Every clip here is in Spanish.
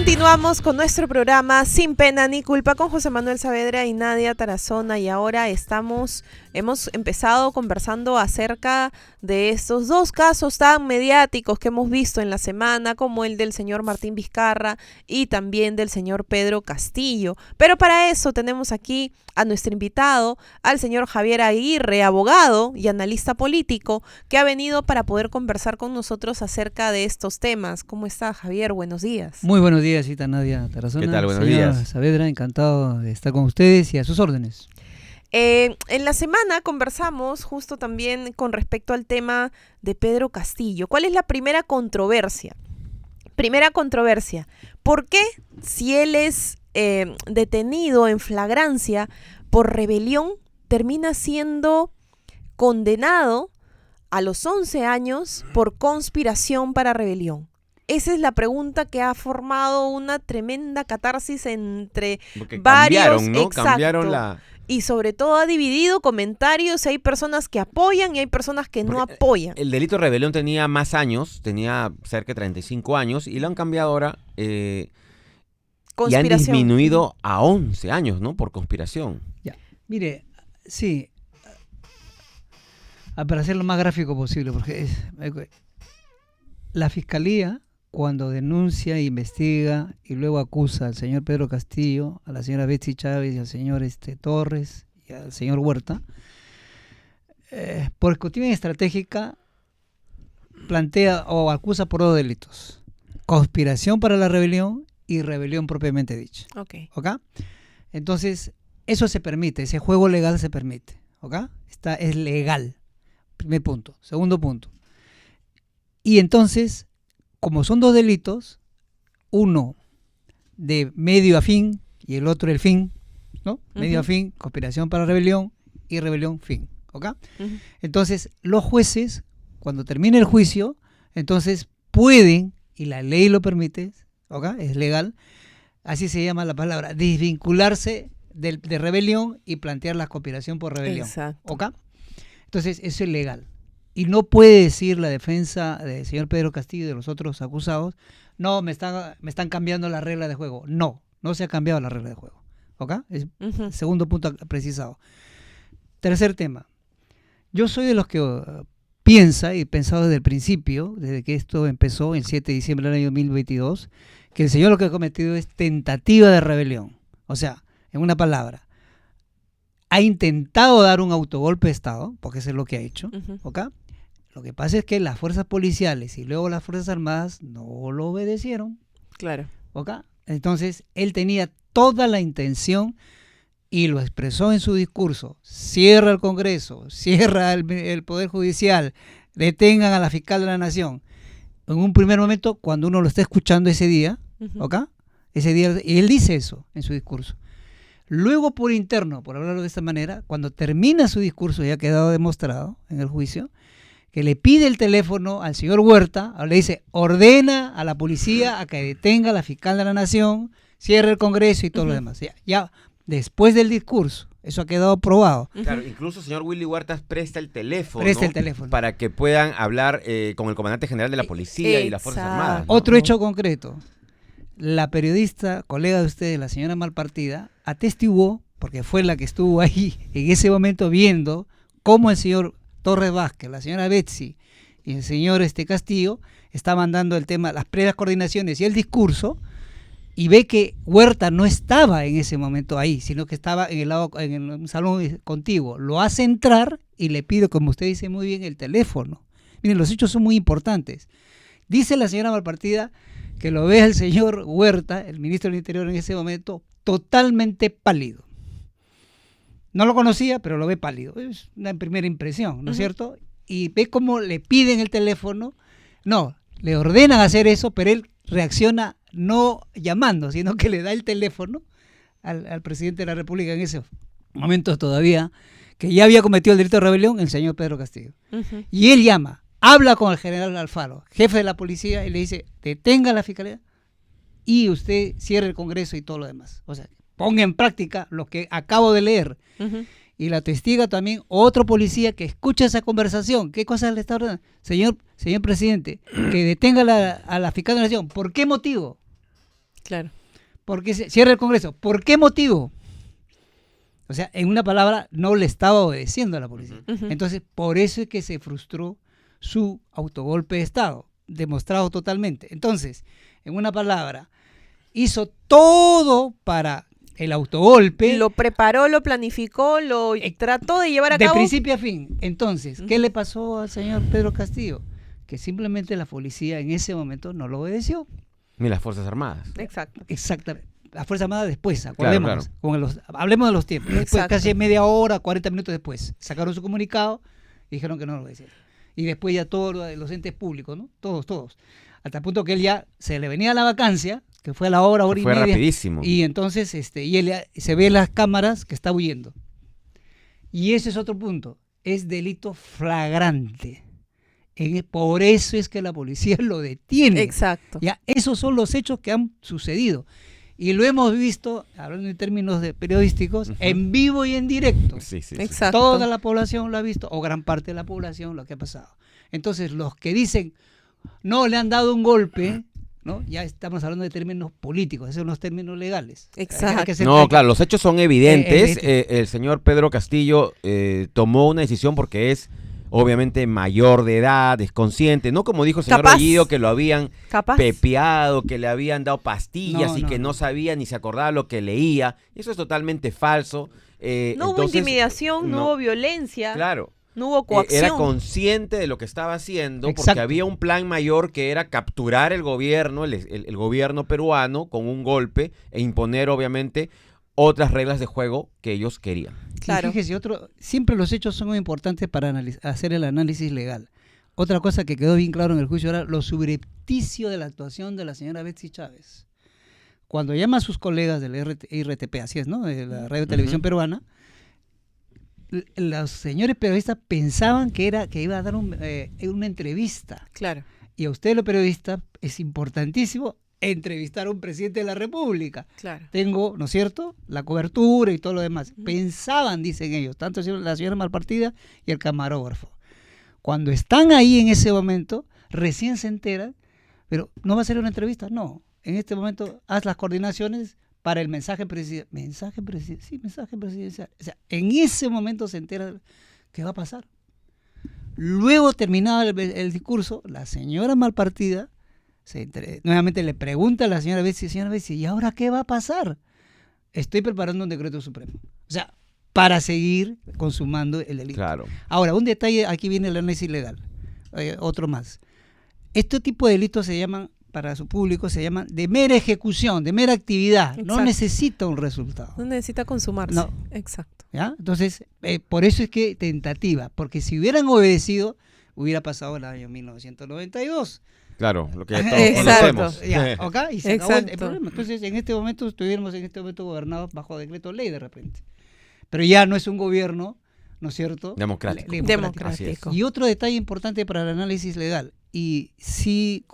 Continuamos con nuestro programa Sin Pena ni Culpa con José Manuel Saavedra y Nadia Tarazona, y ahora hemos empezado conversando acerca de estos dos casos tan mediáticos que hemos visto en la semana, como el del señor Martín Vizcarra y también del señor Pedro Castillo. Pero para eso tenemos aquí a nuestro invitado, al señor Javier Aguirre, abogado y analista político, que ha venido para poder conversar con nosotros acerca de estos temas. ¿Cómo está, Javier? Buenos días. Muy buenos días, Cita Nadia Tarazona. ¿Qué tal? Buenos Señora días. Saavedra, encantado de estar con ustedes y a sus órdenes. En la semana conversamos justo también con respecto al tema de Pedro Castillo. ¿Cuál es la primera controversia? ¿Por qué, si él es detenido en flagrancia por rebelión, termina siendo condenado a los 11 años por conspiración para rebelión? Esa es la pregunta que ha formado una tremenda catarsis entre varios. Cambiaron, ¿no? Exacto. Cambiaron la... Y sobre todo ha dividido comentarios. Hay personas que apoyan y hay personas que no apoyan. El delito de rebelión tenía más años, tenía cerca de 35 años, y lo han cambiado ahora y han disminuido a 11 años, ¿no? Por conspiración. Ya, mire, sí, para hacer lo más gráfico posible, porque la Fiscalía, cuando denuncia, investiga y luego acusa al señor Pedro Castillo, a la señora Betsy Chávez y al señor Torres y al señor Huerta, por cuestión estratégica plantea o acusa por dos delitos: conspiración para la rebelión y rebelión propiamente dicha. Okay. ¿Ok? Entonces, eso se permite, ese juego legal se permite. ¿Ok? Es legal. Primer punto. Segundo punto. Y entonces, como son dos delitos, uno de medio a fin y el otro el fin, ¿no? Medio a fin, conspiración para rebelión y rebelión fin, ¿ok? Entonces, los jueces, cuando termine el juicio, entonces pueden, y la ley lo permite, ¿ok? Es legal, así se llama la palabra, desvincularse de rebelión y plantear la conspiración por rebelión. Exacto. ¿Ok? Entonces, eso es legal. Y no puede decir la defensa del señor Pedro Castillo y de los otros acusados: no, me están cambiando la regla de juego. No se ha cambiado la regla de juego. ¿Ok? Es segundo punto precisado. Tercer tema. Yo soy de los que piensa, y he pensado desde el principio, desde que esto empezó el 7 de diciembre del año 2022, que el señor lo que ha cometido es tentativa de rebelión. O sea, en una palabra, ha intentado dar un autogolpe de Estado, porque eso es lo que ha hecho, ¿ok? Lo que pasa es que las fuerzas policiales y luego las fuerzas armadas no lo obedecieron. Claro. ¿Ok? Entonces, él tenía toda la intención y lo expresó en su discurso: cierra el Congreso, cierra el Poder Judicial, detengan a la fiscal de la Nación. En un primer momento, cuando uno lo está escuchando ese día, ¿ok? Ese día, y él dice eso en su discurso. Luego, por interno, por hablarlo de esta manera, cuando termina su discurso, ya ha quedado demostrado en el juicio, que le pide el teléfono al señor Huerta, le dice: ordena a la policía a que detenga a la fiscal de la Nación, cierre el Congreso y todo lo demás. Ya después del discurso, eso ha quedado probado. Claro, incluso el señor Willy Huertas presta el teléfono para que puedan hablar con el comandante general de la policía y las Fuerzas Armadas, ¿no? Otro hecho concreto: la periodista, colega de ustedes, la señora Malpartida, atestiguó, porque fue la que estuvo ahí en ese momento viendo cómo el señor Torres Vázquez, la señora Betsy y el señor Castillo estaban dando el tema, las previas coordinaciones y el discurso, y ve que Huerta no estaba en ese momento ahí, sino que estaba en un salón contiguo. Lo hace entrar y le pide, como usted dice muy bien, el teléfono. Miren, los hechos son muy importantes. Dice la señora Malpartida que lo ve al señor Huerta, el ministro del Interior en ese momento, totalmente pálido. No lo conocía, pero lo ve pálido. Es una primera impresión, ¿no es cierto? Y ve cómo le piden el teléfono. No, le ordenan hacer eso, pero él reacciona no llamando, sino que le da el teléfono al presidente de la República en ese momento todavía, que ya había cometido el delito de rebelión, el señor Pedro Castillo. Y él llama, habla con el general Alfaro, jefe de la policía, y le dice: detenga la fiscalía y usted cierre el Congreso y todo lo demás. O sea, ponga en práctica lo que acabo de leer. Y la testiga también otro policía que escucha esa conversación. ¿Qué cosa le está ordenando? Señor presidente, que detenga a la fiscal de la Nación. ¿Por qué motivo? Claro. Porque se cierra el Congreso. ¿Por qué motivo? O sea, en una palabra, no le estaba obedeciendo a la policía. Ujú. Entonces, por eso es que se frustró su autogolpe de Estado, demostrado totalmente. Entonces, en una palabra, hizo todo para el autogolpe. Lo preparó, lo planificó, lo trató de llevar a de cabo. principio a fin. Entonces, ¿qué le pasó al señor Pedro Castillo? Que simplemente la policía en ese momento no lo obedeció. Ni las Fuerzas Armadas. Exacto. Exactamente. La Fuerza Armada después, acordémonos. Claro. Hablemos de los tiempos. Después, Exacto. casi media hora, 40 minutos después, sacaron su comunicado y dijeron que no lo obedecían. Y después ya todos los entes públicos, ¿no? Todos. Hasta el punto que él ya se le venía la vacancia, que fue a la hora y Fue media. rapidísimo. Y entonces y él se ve en las cámaras que está huyendo. Y ese es otro punto. Es delito flagrante. Por eso es que la policía lo detiene. Exacto. Ya, esos son los hechos que han sucedido. Y lo hemos visto, hablando en términos periodísticos, en vivo y en directo. Sí. Exacto. Toda la población lo ha visto, o gran parte de la población, lo que ha pasado. Entonces, los que dicen, no, le han dado un golpe, ¿no? Ya estamos hablando de términos políticos, esos son los términos legales. Exacto. No, claro, los hechos son evidentes. Evidente. El señor Pedro Castillo tomó una decisión porque es obviamente mayor de edad, es consciente, no como dijo el señor Capaz. Bellido, que lo habían Capaz. pepeado, que le habían dado pastillas y No, que no sabía ni se acordaba lo que leía. Eso es totalmente falso. No hubo Entonces, intimidación, no hubo violencia, Claro. no hubo coacción. Era consciente de lo que estaba haciendo porque Exacto. había un plan mayor que era capturar el gobierno, el gobierno peruano con un golpe e imponer obviamente otras reglas de juego que ellos querían. Claro. Y fíjese, siempre los hechos son muy importantes para hacer el análisis legal. Otra cosa que quedó bien claro en el juicio era lo subrepticio de la actuación de la señora Betsy Chávez. Cuando llama a sus colegas del RTP, así es, ¿no? De la radio y televisión peruana, los señores periodistas pensaban que iba a dar una entrevista. Claro. Y a ustedes los periodistas es importantísimo entrevistar a un presidente de la República. Claro. Tengo, ¿no es cierto?, la cobertura y todo lo demás. Pensaban, dicen ellos, tanto la señora Malpartida y el camarógrafo. Cuando están ahí en ese momento, recién se enteran, pero ¿no va a ser una entrevista? No. En este momento, haz las coordinaciones para el mensaje presidencial. Mensaje presidencial. O sea, en ese momento se entera qué va a pasar. Luego, terminado el discurso, la señora Malpartida nuevamente le pregunta a la señora Betsy, ¿y ahora qué va a pasar? Estoy preparando un decreto supremo. O sea, para seguir consumando el delito. Claro. Ahora, un detalle, aquí viene el análisis legal. Otro más. Este tipo de delitos se llaman, para su público, se llaman de mera ejecución, de mera actividad. Exacto. No necesita un resultado. No necesita consumarse. No. Exacto. ¿Ya? Entonces, por eso es que tentativa, porque si hubieran obedecido, hubiera pasado el año 1992. Claro, lo que ya todos Exacto. conocemos. Ya, ¿ok? Y se acabó el Exacto. problema. Entonces, en este momento, estuviéramos gobernados bajo decreto ley de repente. Pero ya no es un gobierno, ¿no es cierto? Democrático. Democrático. Y otro detalle importante para el análisis legal, y sí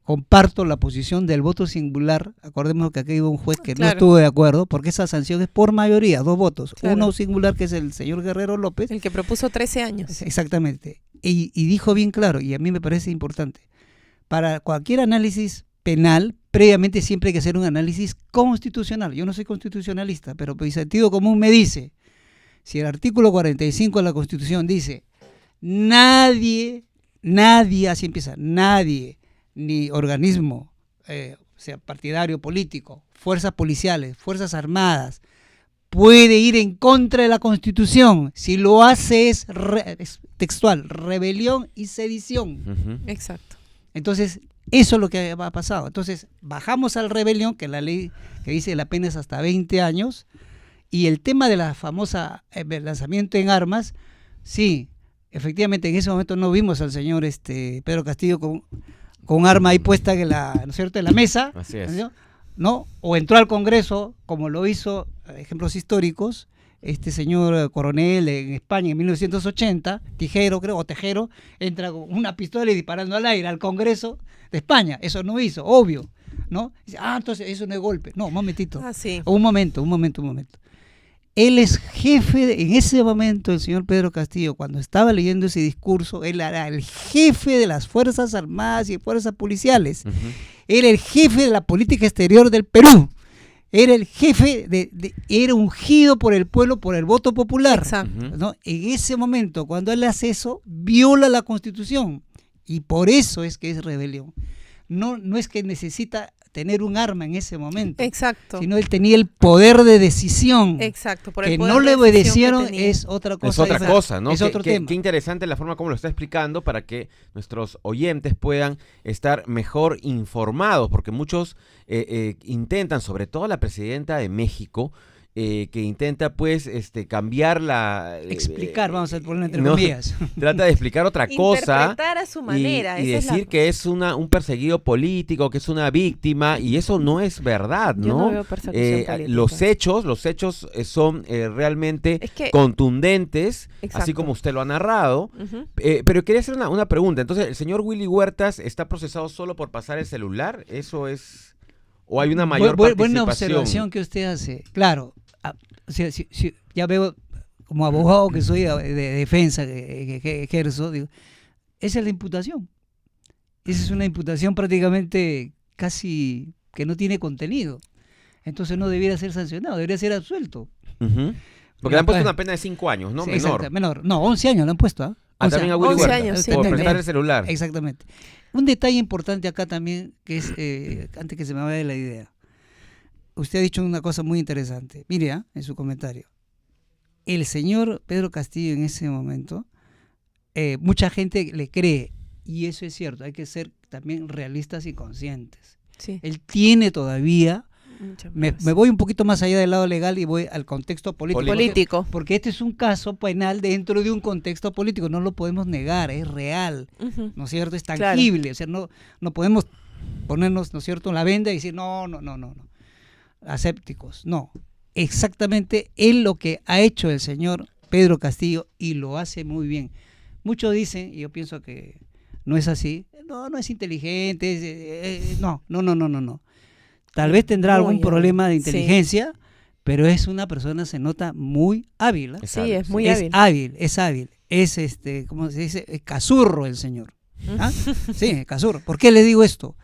comparto la posición del voto singular. Acordemos que aquí hubo un juez que Claro. no estuvo de acuerdo, porque esa sanción es por mayoría, 2 votos. Claro. Uno singular, que es el señor Guerrero López. El que propuso 13 años. Exactamente. Y dijo bien claro, y a mí me parece importante, para cualquier análisis penal, previamente siempre hay que hacer un análisis constitucional. Yo no soy constitucionalista, pero mi sentido común me dice, si el artículo 45 de la Constitución dice, nadie, así empieza, nadie, ni organismo, sea partidario, político, fuerzas policiales, fuerzas armadas, puede ir en contra de la Constitución. Si lo hace es textual, rebelión y sedición. Ujú. Exacto. Entonces, eso es lo que ha pasado. Entonces, bajamos al rebelión, que la ley que dice la pena es hasta 20 años, y el tema de la famosa lanzamiento en armas, sí, efectivamente en ese momento no vimos al señor Pedro Castillo con un arma ahí puesta ¿no es cierto?, en la mesa, Así es. ¿no? O entró al Congreso, como lo hizo, ejemplos históricos, este señor coronel en España en 1980, Tejero, entra con una pistola y disparando al aire al Congreso de España. Eso no hizo, obvio, ¿no? Dice, entonces eso no es golpe. No, un momentito. Sí. Un momento. Él es jefe, en ese momento el señor Pedro Castillo, cuando estaba leyendo ese discurso, él era el jefe de las Fuerzas Armadas y Fuerzas Policiales. Ujú. era el jefe de la política exterior del Perú. Era el jefe, era ungido por el pueblo, por el voto popular. Exacto. ¿No? En ese momento, cuando él hace eso, viola la Constitución. Y por eso es que es rebelión. No es que necesita tener un arma en ese momento. Exacto. Sino él tenía el poder de decisión. Exacto. Por Que el poder no le de decisión obedecieron que tenía. es otra cosa. Es otra diferente. cosa, ¿no? Es otro tema. Qué interesante la forma como lo está explicando para que nuestros oyentes puedan estar mejor informados, porque muchos intentan, sobre todo la presidenta de México, que intenta pues cambiar la... Explicar, vamos a ponerlo entre no, comillas. Trata de explicar otra cosa. Interpretar a su manera. Y esa es decir que es un perseguido político, que es una víctima, y eso no es verdad, Yo no veo persecución política. Los hechos son realmente Es que- contundentes, Exacto. así como usted lo ha narrado. Ujú. Pero quería hacer una pregunta. Entonces, ¿el señor Willy Huertas está procesado solo por pasar el celular? ¿Eso es...? ¿O hay una mayor participación? Buena observación que usted hace. Claro, o sea, si ya veo, como abogado que soy de defensa que ejerzo, digo, esa es la imputación. Esa es una imputación prácticamente casi que no tiene contenido. Entonces no debiera ser sancionado, debería ser absuelto. Ujú. Porque le han puesto una pena de 5 años, ¿no? Sí, Menor. exacto, menor. No, 11 años le han puesto. ¿Ah? También a Willy 11 Huertas. años, sí. Por También. prestar el celular. Exactamente. Un detalle importante acá también, que es, antes que se me vaya la idea. Usted ha dicho una cosa muy interesante. Mire, en su comentario. El señor Pedro Castillo en ese momento, mucha gente le cree, y eso es cierto, hay que ser también realistas y conscientes. Sí. Él tiene todavía, Muchas me gracias. voy un poquito más allá del lado legal y voy al contexto político. Político. Porque este es un caso penal dentro de un contexto político, no lo podemos negar, es real. Ujú. ¿No es cierto? Es Claro. tangible, o sea, no podemos ponernos, ¿no es cierto?, la venda y decir, no, asépticos, no. Exactamente él lo que ha hecho el señor Pedro Castillo, y lo hace muy bien. Muchos dicen, y yo pienso que no es así, no es inteligente, no. Tal vez tendrá Muy algún problema de hábil, inteligencia, pero es una persona, se nota, muy hábil. ¿Ah? Es Sí, hábil, es muy es hábil. hábil, es hábil, es ¿cómo se dice? Es cazurro el señor. ¿Ah? Sí, cazurro. ¿Por qué le digo esto?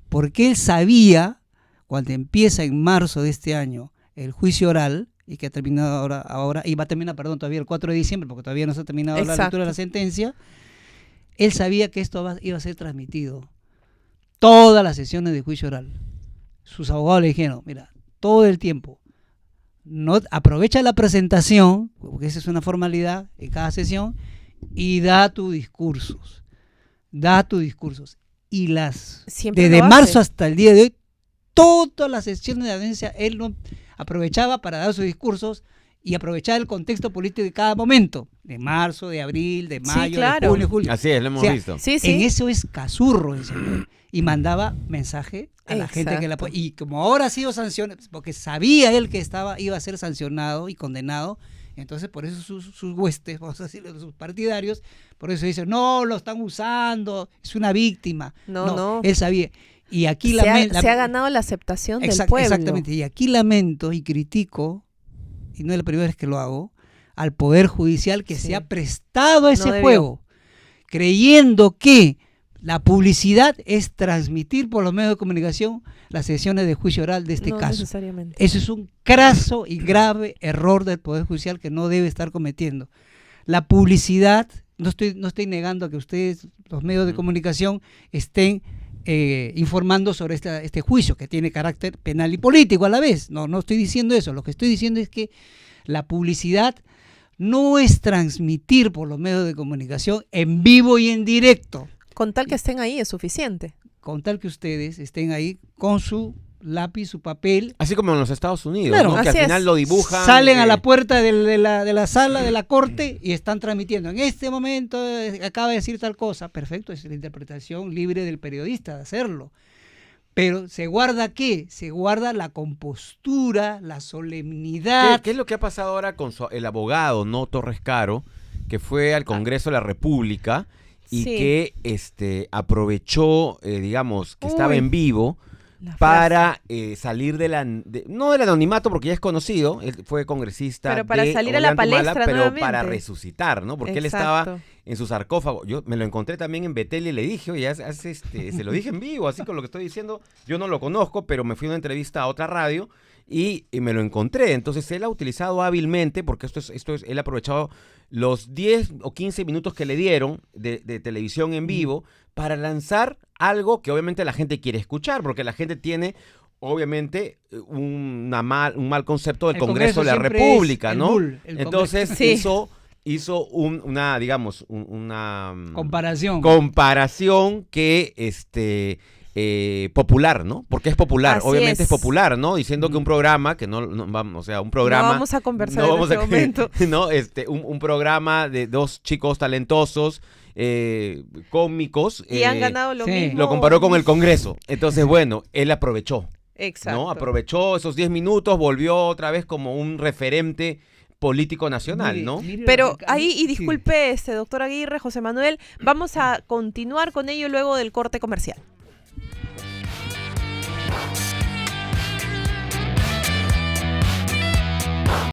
Porque él sabía, cuando empieza en marzo de este año el juicio oral, y que ha terminado ahora y va a terminar, todavía el 4 de diciembre, porque todavía no se ha terminado la Exacto. lectura de la sentencia, él sabía que esto iba a ser transmitido. Todas las sesiones de juicio oral. Sus abogados le dijeron, mira, todo el tiempo, no aprovecha la presentación, porque esa es una formalidad en cada sesión, y da tus discursos. Y Siempre desde lo hace. marzo hasta el día de hoy, todas las sesiones de audiencia, él no aprovechaba para dar sus discursos y aprovechaba el contexto político de cada momento, de marzo, de abril, de mayo, claro. de junio, julio. Así es, lo hemos O sea, visto. Sí, sí. En eso es cazurro el señor. Y mandaba mensaje a la gente que la Exacto. Y como ahora ha sido sancionado, porque sabía él que iba a ser sancionado y condenado, entonces por eso sus huestes, vamos a decir, sus partidarios, por eso dicen, no, lo están usando, es una víctima. No. Él sabía. Y aquí se ha ganado la aceptación del pueblo. Exactamente. Y aquí lamento y critico, y no es la primera vez que lo hago, al Poder Judicial que Sí. se ha prestado a ese No debió. juego, creyendo que la publicidad es transmitir por los medios de comunicación las sesiones de juicio oral de este No caso. necesariamente. Eso es un craso y grave error del Poder Judicial que no debe estar cometiendo. La publicidad, no estoy negando que ustedes, los medios de comunicación, estén informando sobre este juicio que tiene carácter penal y político a la vez. No estoy diciendo eso. Lo que estoy diciendo es que la publicidad no es transmitir por los medios de comunicación en vivo y en directo. Con tal que estén ahí es suficiente. Con tal que ustedes estén ahí con su lápiz, su papel, Así como en los Estados Unidos, Claro. ¿no? Que al Así es. final lo dibujan. salen a la puerta de la sala de la corte y están transmitiendo. En este momento acaba de decir tal cosa. Perfecto, es la interpretación libre del periodista de hacerlo. Pero ¿se guarda qué? Se guarda la compostura, la solemnidad. ¿Qué es lo que ha pasado ahora con el abogado, no Torres Caro, que fue al Congreso de la República y Sí. que aprovechó, digamos, que estaba Uy. en vivo La para salir no del anonimato, porque ya es conocido, él fue congresista Pero para de salir a la Ollanta Humala, palestra pero nuevamente. para resucitar, ¿no? Porque él estaba Exacto. en su sarcófago. Yo me lo encontré también en Betel y le dije, oye, se lo dije en vivo, así con lo que estoy diciendo. Yo no lo conozco, pero me fui a una entrevista a otra radio y me lo encontré. Entonces él ha utilizado hábilmente, porque él ha aprovechado los 10 o 15 minutos que le dieron de televisión en vivo para lanzar algo que obviamente la gente quiere escuchar, porque la gente tiene obviamente un mal concepto del El Congreso de la siempre República, es el ¿no? bull, el Entonces Congreso. hizo una comparación que popular, ¿no? Porque es popular, Así obviamente es es. popular, ¿no? Diciendo que un programa, que no vamos, o sea, un programa... No vamos a conversar no en vamos este momento. ¿no? Un programa de dos chicos talentosos, cómicos. Y han ganado lo sí. mismo. Lo comparó con el Congreso. Entonces, bueno, él aprovechó, Exacto. ¿no? Aprovechó esos 10 minutos, volvió otra vez como un referente político nacional, Mire, ¿no? mire lo Pero que- ahí, y sí. disculpe, doctor Aguirre, José Manuel, vamos a continuar con ello luego del corte comercial.